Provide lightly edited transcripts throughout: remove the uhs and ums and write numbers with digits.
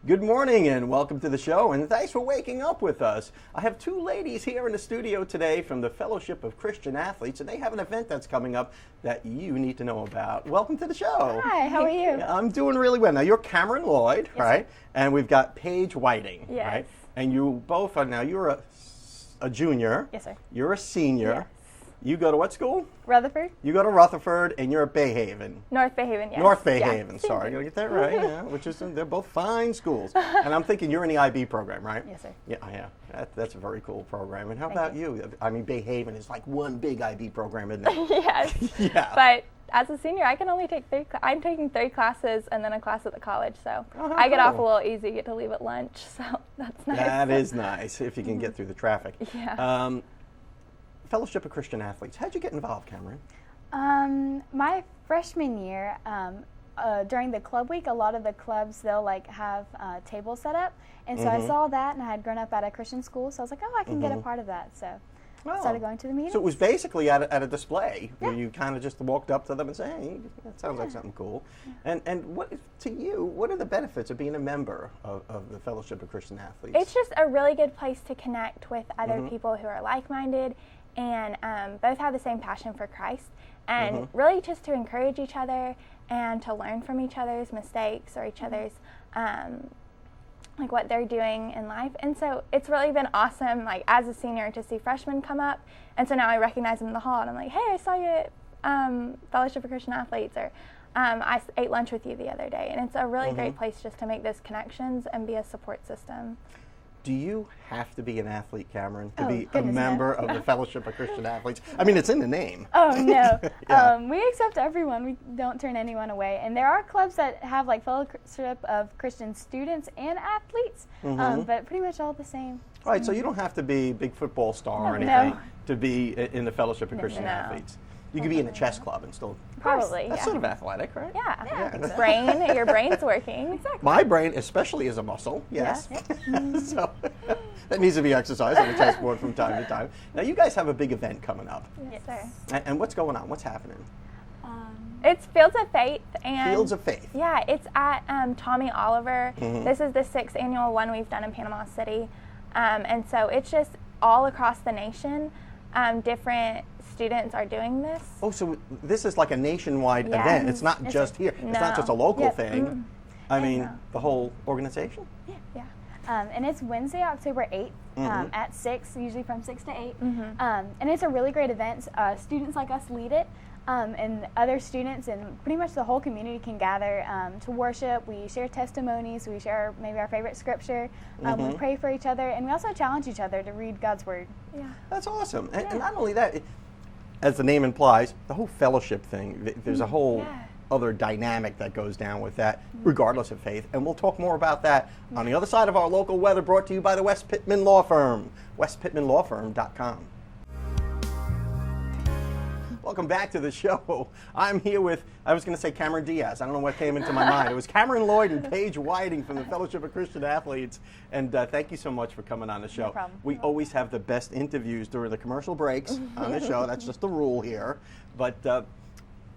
Good morning and welcome to the show, and thanks for waking up with us. I have two ladies here in the studio today from the Fellowship of Christian Athletes, and they have an event that's coming up that you need to know about. Welcome to the show. Hi, how are you? I'm doing really well. Now, you're Cameron Lloyd, Yes, right? sir. And we've got Paige Whiting, Yes. right? And you both are, now you're a junior. Yes, sir. You're a senior. Yes. You go to what school? Rutherford? You go to Rutherford, and you're at Bayhaven. North Bayhaven, yes. North Yeah. Bayhaven, sorry, I gotta get that right. Yeah, which is they're both fine schools, and I'm thinking you're in the IB program, right? Yes, sir. Yeah. That's a very cool program. And how Thank about you? I mean, Bayhaven is like one big IB program, isn't it? Yes. Yeah. But as a senior, I can only take I'm taking 3 classes and then a class at the college, so Oh, how I get off a cool. little easy, get to leave at lunch, so that's nice. That is nice if you can get through the traffic. Yeah. Fellowship of Christian Athletes. How'd you get involved, Cameron? My freshman year, during the club week, a lot of the clubs, they'll like have tables set up. And so I saw that, and I had grown up at a Christian school, so I was like, oh, I can get a part of that. So I started going to the meetings. So it was basically at a display where Yeah. you kind of just walked up to them and said, hey, that sounds like something cool. And what, to you, what are the benefits of being a member of the Fellowship of Christian Athletes? It's just a really good place to connect with other people who are like-minded and both have the same passion for Christ, and really just to encourage each other and to learn from each other's mistakes or each other's like what they're doing in life. And so it's really been awesome, like as a senior, to see freshmen come up, and so now I recognize them in the hall and I'm like, hey, I saw you at Fellowship of Christian Athletes, or I ate lunch with you the other day. And it's a really great place just to make those connections and be a support system. Do you have to be an athlete, Cameron, to Oh, be a goodness, no. member of the Fellowship of Christian Athletes? I mean, it's in the name. Oh, no. Yeah. We accept everyone. We don't turn anyone away. And there are clubs that have like Fellowship of Christian students and athletes, but pretty much all the same. Right, so you don't have to be a big football star or No. anything to be in the Fellowship of Christian No. Athletes. You could be in a chess club and still. Probably, That's yeah. sort of athletic, right? Yeah. Your brain's working. Exactly. My brain, especially, is a muscle. Yes. So that needs to be exercised on the chessboard from time to time. Now, you guys have a big event coming up, Yes, sir. and what's going on? What's happening? It's Fields of Faith, and Fields of Faith. yeah, it's at Tommy Oliver. This is the 6th annual one we've done in Panama City, and so it's just all across the nation. Different students are doing this. Oh, so this is like a nationwide Yeah. event. It's not just here. It's not No. just a local Yeah. thing. I mean, No. the whole organization? Yeah. And it's Wednesday, October 8th at 6, usually from 6 to 8. And it's a really great event. Students like us lead it, and other students and pretty much the whole community can gather to worship. We share testimonies. We share maybe our favorite scripture. We pray for each other, and we also challenge each other to read God's Word. Yeah. That's awesome. And not only that, as the name implies, the whole fellowship thing, there's a whole other dynamic that goes down with that, regardless of faith. And we'll talk more about that on the other side of our local weather, brought to you by the West Pittman Law Firm, westpittmanlawfirm.com. Welcome back to the show. I'm here with, I was going to say Cameron Diaz. I don't know what came into my mind. It was Cameron Lloyd and Paige Whiting from the Fellowship of Christian Athletes. And thank you so much for coming on the show. No problem. We always have the best interviews during the commercial breaks on the show. That's just the rule here. But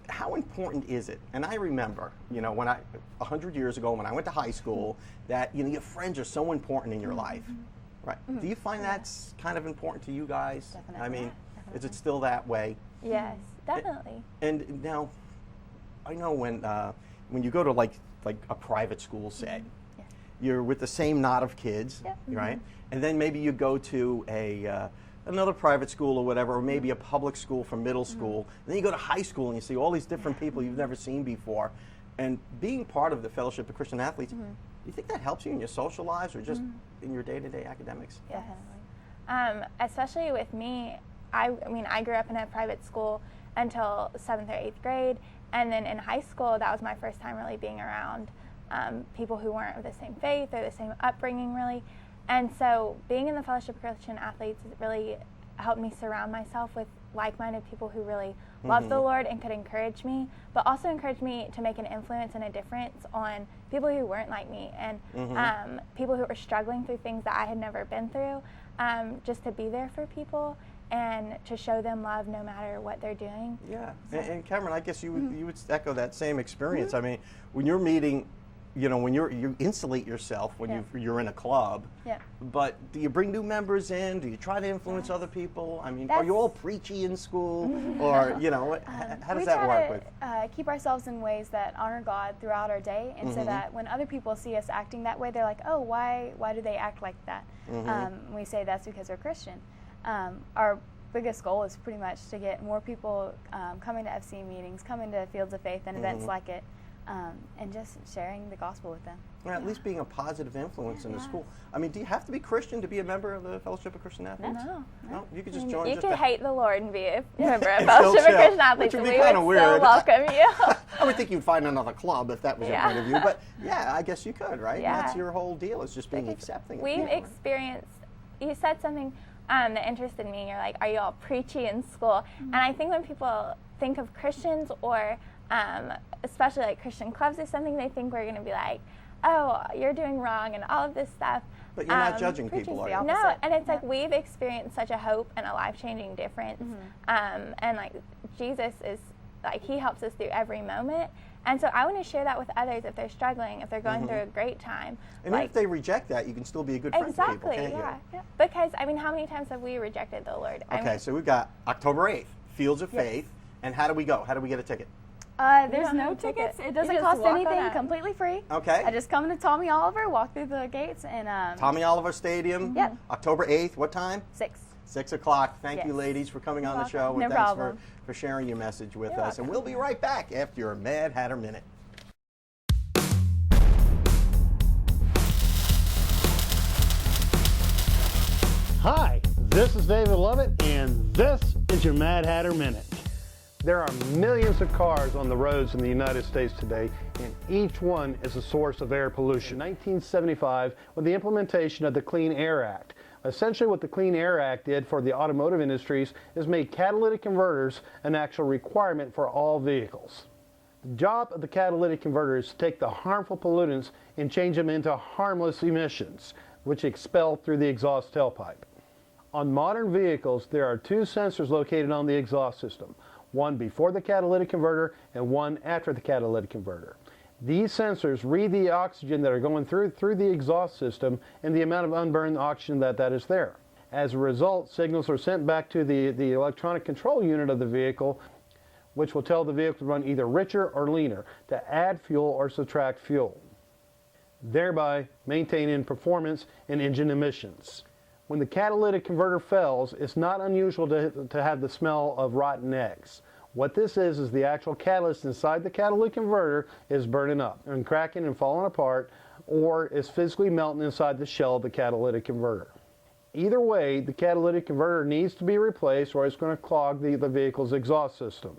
how important is it? And I remember, when 100 years ago when I went to high school, that, your friends are so important in your life. Right. Do you find that's kind of important to you guys? Definitely. I mean, is it still that way? Yes, definitely. And now, I know when you go to like a private school, say, you're with the same knot of kids, right? And then maybe you go to another private school or whatever, or maybe a public school from middle school. And then you go to high school and you see all these different people you've never seen before. And being part of the Fellowship of Christian Athletes, do you think that helps you in your social lives or just in your day-to-day academics? Definitely. Especially with me, I mean, I grew up in a private school until 7th or 8th grade, and then in high school, that was my first time really being around people who weren't of the same faith or the same upbringing, really. And so being in the Fellowship of Christian Athletes really helped me surround myself with like-minded people who really love the Lord and could encourage me, but also encourage me to make an influence and a difference on people who weren't like me, and people who were struggling through things that I had never been through, just to be there for people and to show them love no matter what they're doing. Yeah, and Cameron, I guess you would echo that same experience. I mean, when you're meeting you know, when you insulate yourself when you're in a club. Yeah. But do you bring new members in? Do you try to influence other people? I mean, are you all preachy in school, or you know, how does that work? We try to keep ourselves in ways that honor God throughout our day, and so that when other people see us acting that way, they're like, "Oh, why do they act like that?" We say that's because they're Christian. Our biggest goal is pretty much to get more people coming to FC meetings, coming to Fields of Faith and events like it, and just sharing the gospel with them. Or at least being a positive influence in the school. I mean, do you have to be Christian to be a member of the Fellowship of Christian Athletes? No. You could just join. You could hate the Lord and be a member of And Fellowship still of Christian Athletes. which would be We would kinda still weird. welcome you. I would think you'd find another club if that was your point of view. But yeah, I guess you could, right? Yeah. And that's your whole deal, is just being accepting of We've people, right? experienced, you said something that interested me. You're like, are you all preachy in school? And I think when people think of Christians, or especially like Christian clubs or something, they think we're going to be like, oh, you're doing wrong and all of this stuff. But you're not judging people, are you? No, and it's like we've experienced such a hope and a life-changing difference. And like Jesus is, like, he helps us through every moment. And so I want to share that with others if they're struggling, if they're going through a great time. And like, if they reject that, you can still be a good friend to people, can't you? Yeah. Because, I mean, how many times have we rejected the Lord? Okay, so we've got October 8th, Fields of Faith. And how do we go? How do we get a ticket? There's no tickets. It doesn't just cost walk on anything. up. Completely free. Okay. I just come to Tommy Oliver, walk through the gates, and Tommy Oliver Stadium, Yep. October 8th, what time? 6. 6 o'clock. Thank Yes. you, ladies, for coming on the welcome. show. No And thanks problem. for sharing your message with You're us. And we'll be right back after your Mad Hatter Minute. Hi, this is David Lovett, and this is your Mad Hatter Minute. There are millions of cars on the roads in the United States today, and each one is a source of air pollution. In 1975, with the implementation of the Clean Air Act, essentially what the Clean Air Act did for the automotive industries is made catalytic converters an actual requirement for all vehicles. The job of the catalytic converter is to take the harmful pollutants and change them into harmless emissions, which expel through the exhaust tailpipe. On modern vehicles, there are 2 sensors located on the exhaust system, one before the catalytic converter and one after the catalytic converter. These sensors read the oxygen that are going through the exhaust system and the amount of unburned oxygen that is there. As a result, signals are sent back to the electronic control unit of the vehicle, which will tell the vehicle to run either richer or leaner, to add fuel or subtract fuel, thereby maintaining performance and engine emissions. When the catalytic converter fails, it's not unusual to have the smell of rotten eggs. What this is the actual catalyst inside the catalytic converter is burning up and cracking and falling apart, or is physically melting inside the shell of the catalytic converter. Either way, the catalytic converter needs to be replaced, or it's going to clog the vehicle's exhaust system.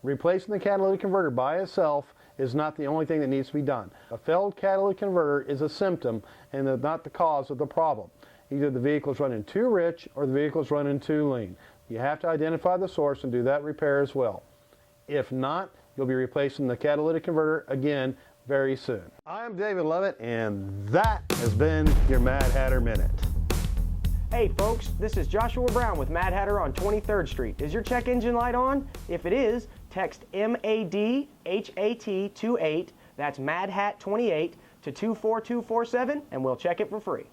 Replacing the catalytic converter by itself is not the only thing that needs to be done. A failed catalytic converter is a symptom and not the cause of the problem. Either the vehicle is running too rich or the vehicle is running too lean. You have to identify the source and do that repair as well. If not, you'll be replacing the catalytic converter again very soon. I'm David Lovett, and that has been your Mad Hatter Minute. Hey folks, this is Joshua Brown with Mad Hatter on 23rd Street. Is your check engine light on? If it is, text MADHAT28, that's MADHAT28, to 24247 and we'll check it for free.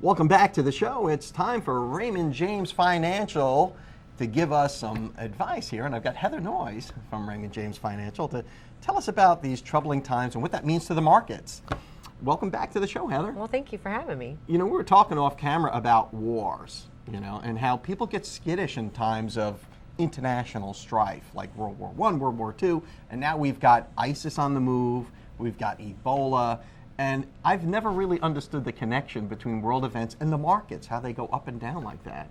Welcome back to the show. It's time for Raymond James Financial to give us some advice here. And I've got Heather Noyes from Raymond James Financial to tell us about these troubling times and what that means to the markets. Welcome back to the show, Heather. Well, thank you for having me. You know, we were talking off camera about wars, you know, and how people get skittish in times of international strife, like World War I, World War II, and now we've got ISIS on the move, we've got Ebola. And I've never really understood the connection between world events and the markets, how they go up and down like that.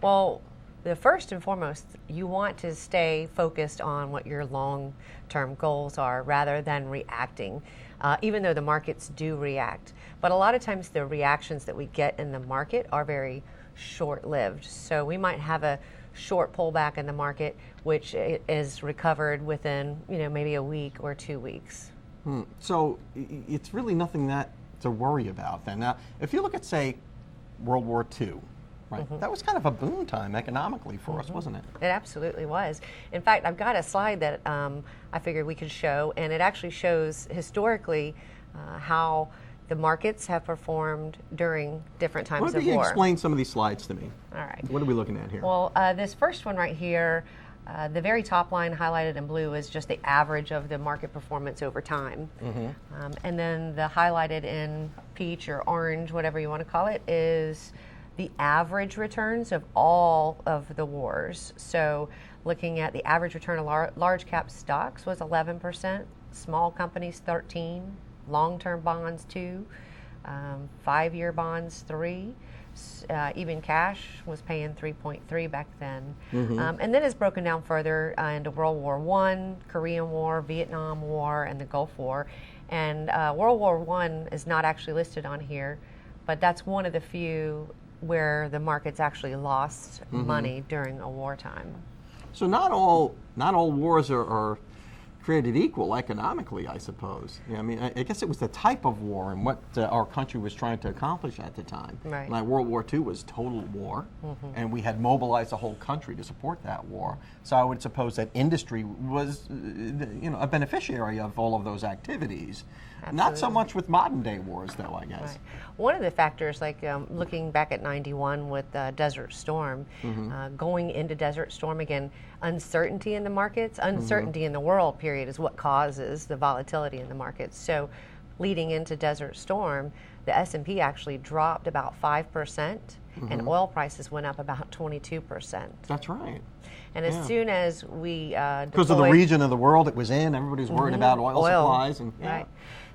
Well, the first and foremost, you want to stay focused on what your long-term goals are rather than reacting, even though the markets do react. But a lot of times the reactions that we get in the market are very short-lived. So we might have a short pullback in the market, which is recovered within, maybe a week or 2 weeks. So it's really nothing that to worry about then. Now, if you look at, say, World War II, Right. That was kind of a boom time economically for us, wasn't it? It absolutely was. In fact, I've got a slide that I figured we could show, and it actually shows historically how the markets have performed during different times Why of don't you war. explain some of these slides to me? All right. What are we looking at here? Well, this first one right here, the very top line highlighted in blue is just the average of the market performance over time. And then the highlighted in peach or orange, whatever you want to call it, is the average returns of all of the wars. So looking at the average return of large cap stocks was 11%, small companies 13%, long-term bonds 2%, 5-year bonds 3%. Even cash was paying 3.3 back then. And then it's broken down further into World War I, Korean War, Vietnam War, and the Gulf War. And World War I is not actually listed on here, but that's one of the few where the markets actually lost money during a wartime. So not all wars are created equal economically, I suppose. Yeah, I mean, I guess it was the type of war and what our country was trying to accomplish at the time. Right. Like World War II was total war, and we had mobilized the whole country to support that war. So I would suppose that industry was, a beneficiary of all of those activities. Absolutely. Not so much with modern day wars, though, I guess. Right. One of the factors, like looking back at '91 with Desert Storm, going into Desert Storm again, uncertainty in the markets, uncertainty in the world, period, is what causes the volatility in the markets. So leading into Desert Storm, the S&P actually dropped about 5%, and oil prices went up about 22%. That's right. And as soon as we because of the region of the world it was in, everybody's worried about oil supplies. And, Right.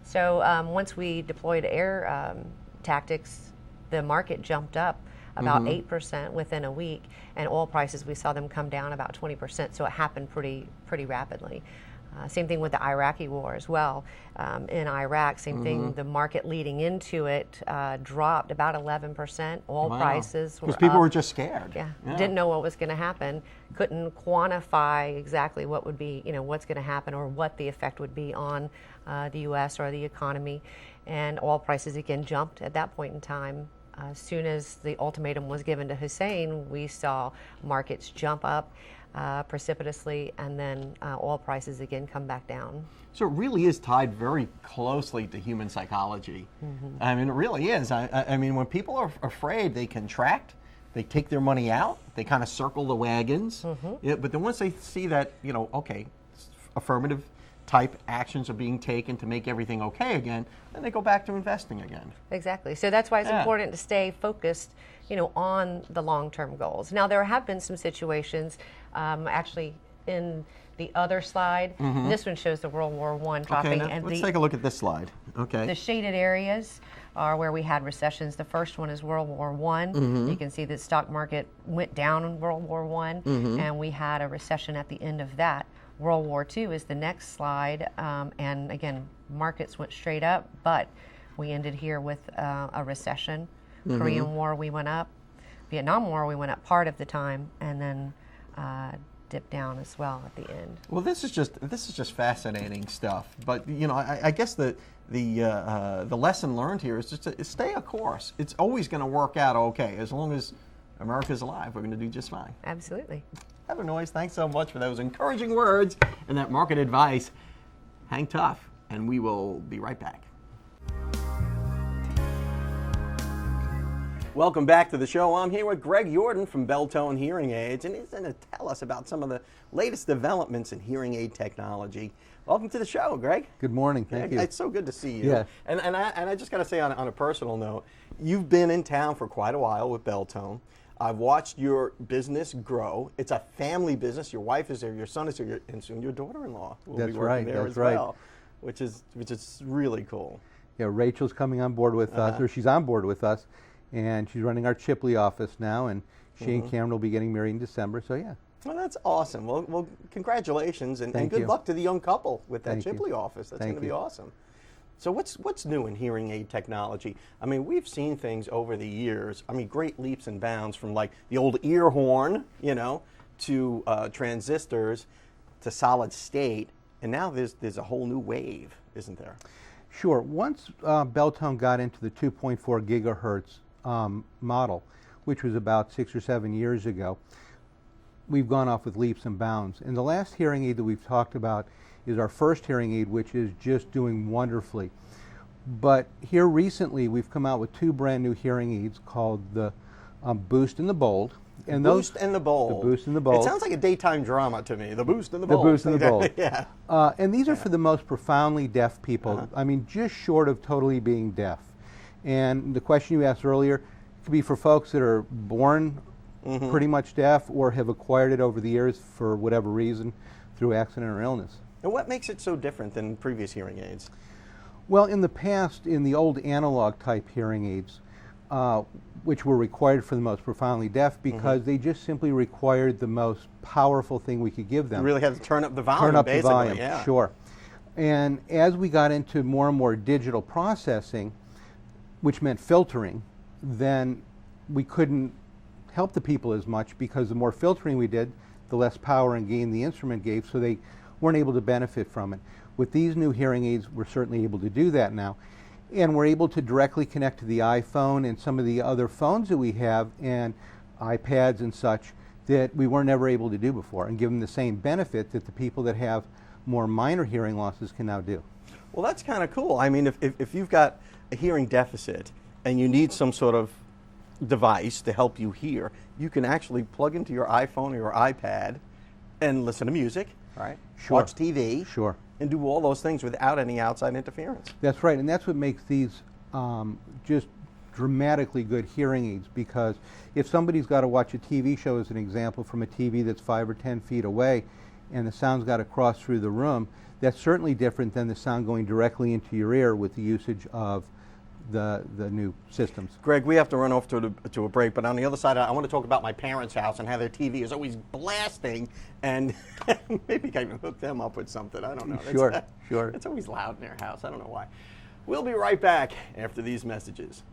So once we deployed air tactics, the market jumped up about 8% within a week, and oil prices, we saw them come down about 20%, so it happened pretty rapidly. Same thing with the Iraqi war as well. In Iraq, same thing, the market leading into it dropped about 11%. Oil prices were because people up. were just scared. Yeah, didn't know what was going to happen, couldn't quantify exactly what would be, what's going to happen or what the effect would be on the U.S. or the economy. And oil prices again jumped at that point in time. As soon as the ultimatum was given to Hussein, we saw markets jump up precipitously, and then oil prices again come back down. So it really is tied very closely to human psychology. I mean, it really is. I mean, when people are afraid, they contract, they take their money out, they kind of circle the wagons. Yeah, but then once they see that, okay, affirmative type actions are being taken to make everything okay again, then they go back to investing again. Exactly. So that's why it's important to stay focused, on the long-term goals. Now, there have been some situations, actually, in the other slide. This one shows the World War I dropping. Okay, now, let's take a look at this slide. Okay. The shaded areas are where we had recessions. The first one is World War I. You can see the stock market went down in World War I, and we had a recession at the end of that. World War II is the next slide, and again, markets went straight up, but we ended here with a recession. Korean War, we went up. Vietnam War, we went up part of the time, and then dipped down as well at the end. Well, this is just fascinating stuff. But I guess the lesson learned here is just to stay a course. It's always going to work out okay as long as America's alive. We're going to do just fine. Absolutely. Heather Noyes, thanks so much for those encouraging words and that market advice. Hang tough, and we will be right back. Welcome back to the show. I'm here with Greg Jordan from Beltone Hearing Aids, and he's going to tell us about some of the latest developments in hearing aid technology. Welcome to the show, Greg. Good morning. Thank you. It's so good to see you. Yeah. And I just got to say on a personal note, you've been in town for quite a while with Beltone. I've watched your business grow. It's a family business. Your wife is there, your son is there, and soon your daughter-in-law will be working there as well, which is really cool. Yeah, Rachel's coming on board with us, or she's on board with us, and she's running our Chipley office now, and she and Cameron will be getting married in December, so yeah. Well, that's awesome. Well, congratulations, and good you. luck to the young couple with that Thank you. Chipley office. That's Thank going to be you. awesome. So what's new in hearing aid technology? I mean, we've seen things over the years. I mean, great leaps and bounds from like the old ear horn, to transistors, to solid state, and now there's a whole new wave, isn't there? Sure. Once Beltone got into the 2.4 gigahertz model, which was about 6 or 7 years ago, we've gone off with leaps and bounds. And the last hearing aid that we've talked about is our first hearing aid, which is just doing wonderfully. But here recently, we've come out with 2 brand new hearing aids called the Boost and the Bold. And Boost and the Bold. The Boost and the Bold. It sounds like a daytime drama to me. The Boost and the Bold. The Boost and the Bold. Yeah. And these are for the most profoundly deaf people. I mean, just short of totally being deaf. And the question you asked earlier, it could be for folks that are born pretty much deaf or have acquired it over the years for whatever reason through accident or illness. And what makes it so different than previous hearing aids? Well, in the past, in the old analog type hearing aids, which were required for the most profoundly deaf because they just simply required the most powerful thing we could give them. You really had to turn up the volume, Turn up basically. the volume, yeah. sure. And as we got into more and more digital processing, which meant filtering, then we couldn't help the people as much because the more filtering we did, the less power and gain the instrument gave, so they weren't able to benefit from it. With these new hearing aids, we're certainly able to do that now. And we're able to directly connect to the iPhone and some of the other phones that we have and iPads and such that we weren't ever able to do before, and give them the same benefit that the people that have more minor hearing losses can now do. Well, that's kind of cool. I mean, if you've got a hearing deficit and you need some sort of device to help you hear, you can actually plug into your iPhone or your iPad and listen to music, right? Sure. Watch TV. Sure. And do all those things without any outside interference. That's right, and that's what makes these just dramatically good hearing aids, because if somebody's got to watch a TV show, as an example, from a TV that's 5 or 10 feet away, and the sound's got to cross through the room, that's certainly different than the sound going directly into your ear with the usage of the new systems. Greg, we have to run off to a break, but on the other side, I want to talk about my parents' house and how their TV is always blasting, and maybe I can hook them up with something. I don't know. Sure, sure. It's always loud in their house. I don't know why. We'll be right back after these messages.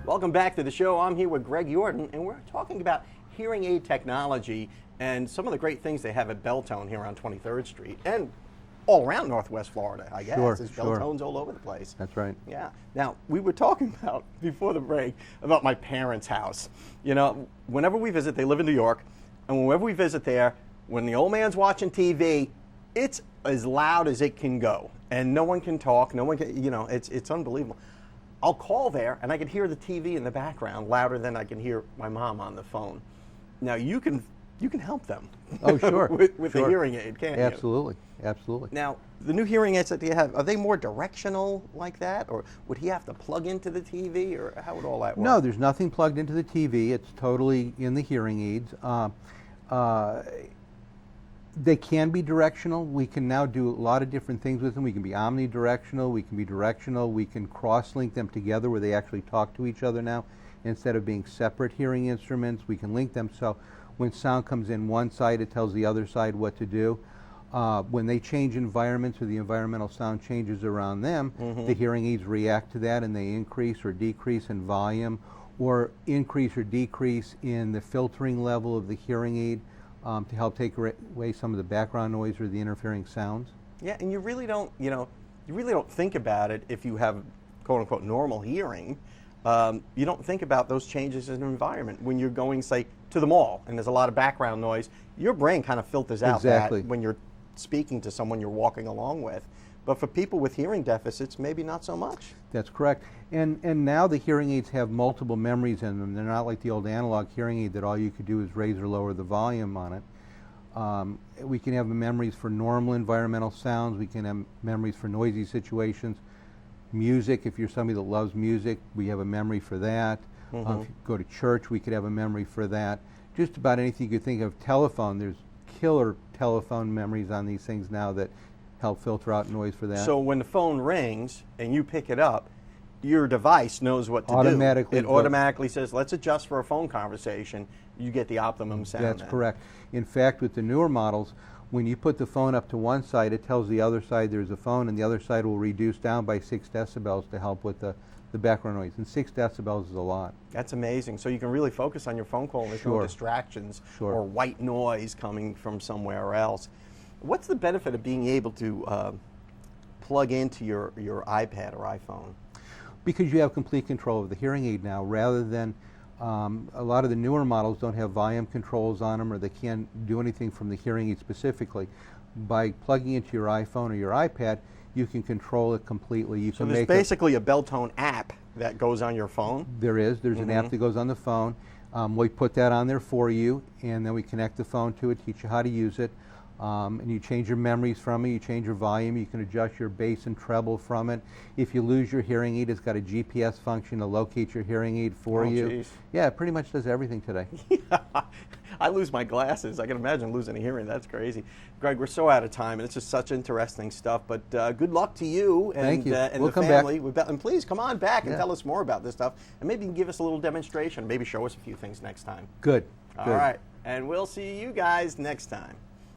Welcome back to the show. I'm here with Greg Yordan, and we're talking about hearing aid technology and some of the great things they have at Beltone here on 23rd Street and all around Northwest Florida, I guess. Sure, There's sure. Beltones all over the place. That's right. Yeah. Now, we were talking about, before the break, about my parents' house. You know, whenever we visit, they live in New York, and whenever we visit there, when the old man's watching TV, it's as loud as it can go. And no one can talk, no one can, you know, it's unbelievable. I'll call there, and I can hear the TV in the background louder than I can hear my mom on the phone. Now, you can help them. Oh, sure. with sure. a hearing aid, can't you? Absolutely, absolutely. Now, the new hearing aids that you have, are they more directional like that? Or would he have to plug into the TV? Or how would all that work? No, there's nothing plugged into the TV. It's totally in the hearing aids. They can be directional. We can now do a lot of different things with them. We can be omnidirectional, we can be directional, we can cross-link them together where they actually talk to each other now. Instead of being separate hearing instruments, we can link them so when sound comes in one side, it tells the other side what to do. When they change environments or the environmental sound changes around them, the hearing aids react to that and they increase or decrease in volume or increase or decrease in the filtering level of the hearing aid to help take away some of the background noise or the interfering sounds. Yeah, and you really don't think about it if you have quote unquote normal hearing. You don't think about those changes in the environment. When you're going, say, to the mall and there's a lot of background noise, your brain kind of filters out Exactly. that when you're speaking to someone you're walking along with. But for people with hearing deficits, maybe not so much. That's correct. And now the hearing aids have multiple memories in them. They're not like the old analog hearing aid that all you could do is raise or lower the volume on it. We can have memories for normal environmental sounds. We can have memories for noisy situations. Music, if you're somebody that loves music, we have a memory for that. If you go to church, we could have a memory for that. Just about anything you could think of. Telephone, there's killer telephone memories on these things now that help filter out noise for that. So when the phone rings and you pick it up, your device knows what to Automatically do. It automatically says, let's adjust for a phone conversation. You get the optimum sound. That's then. correct. In fact, with the newer models, when you put the phone up to one side, it tells the other side there's a phone, and the other side will reduce down by 6 decibels to help with the background noise. And 6 decibels is a lot. That's amazing. So you can really focus on your phone call and there's no Sure. distractions Sure. or white noise coming from somewhere else. What's the benefit of being able to plug into your iPad or iPhone? Because you have complete control of the hearing aid now, rather than a lot of the newer models don't have volume controls on them, or they can't do anything from the hearing aid specifically. By plugging into your iPhone or your iPad, you can control it completely. You So can there's make basically a Beltone app that goes on your phone? There's an app that goes on the phone. We put that on there for you, and then we connect the phone to it, teach you how to use it. And you change your memories from it, you change your volume, you can adjust your bass and treble from it. If you lose your hearing aid, it's got a GPS function to locate your hearing aid for you. Geez. Yeah, it pretty much does everything today. I lose my glasses. I can imagine losing a hearing. That's crazy. Greg, we're so out of time, and it's just such interesting stuff. But good luck to you and, Thank you. And We'll the come family. back. And please come on back and Yeah. tell us more about this stuff. And maybe you can give us a little demonstration. Maybe show us a few things next time. Good. All Good. right. And we'll see you guys next time.